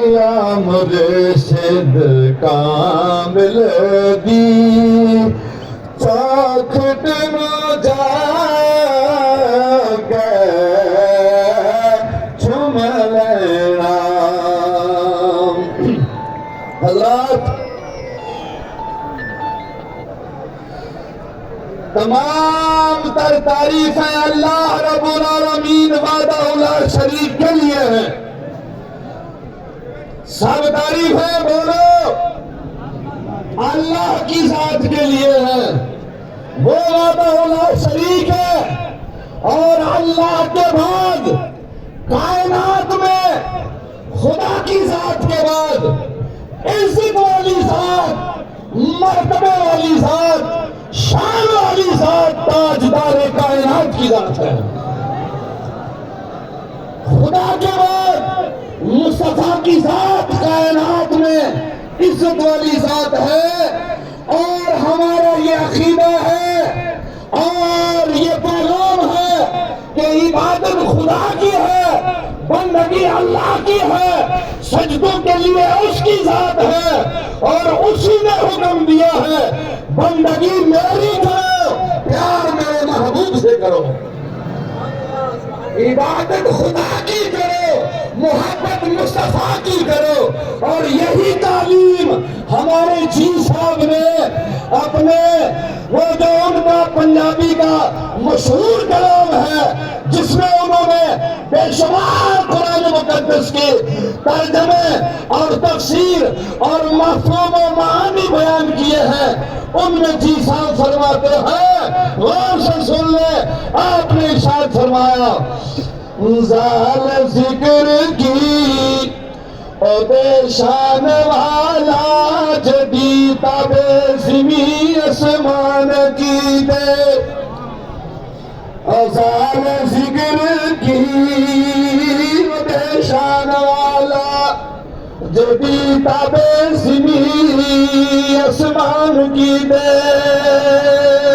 یا مرشد کامل دی چاکھٹ نو جا کے چوم لینا۔ حضرات، تمام تر تعریفیں اللہ رب العالمین وحدہ لا شریک کے لیے ہیں۔ سب تعریفیں بولو اللہ کی ذات کے لیے ہیں، وہ وحدہ لا شریک ہے، اور اللہ کے بعد کائنات میں خدا کی ذات کے بعد عزت والی ذات، مرتبے والی ذات، شان والی ذات تاجدار کائنات کی ذات ہے۔ خدا کے بعد مصطفیٰ کی ذات کائنات میں عزت والی ذات ہے، اور ہمارا یہ عقیدہ ہے اور یہ پیغام ہے کہ عبادت خدا کی ہے، بندگی اللہ کی ہے، سجدوں کے لیے اس کی ذات ہے، اور اسی نے حکم دیا ہے بندگی میری کرو، پیار میرے محبوب سے کرو، عبادت خدا کی کرو، محبت مصطفیٰ کی کرو۔ اور یہی تعلیم ہمارے جی صاحب نے اپنے وہ جو ان کا پنجابی کا مشہور کلام ہے جس میں انہوں نے بے شمار قرآن مقدس کے ترجمے اور تفسیر اور مفہوم و معانی بیان کیے ہیں، ان میں جی صاحب فرماتے ہیں، غور سے سن لے، آپ نے ارشاد فرمایا، زال ذکر کی او بے شان والا جدیتا بے زمین اسمان کی دے، زال ذکر کی او بے شان والا جدیتا بے زمین اسمان کی دے۔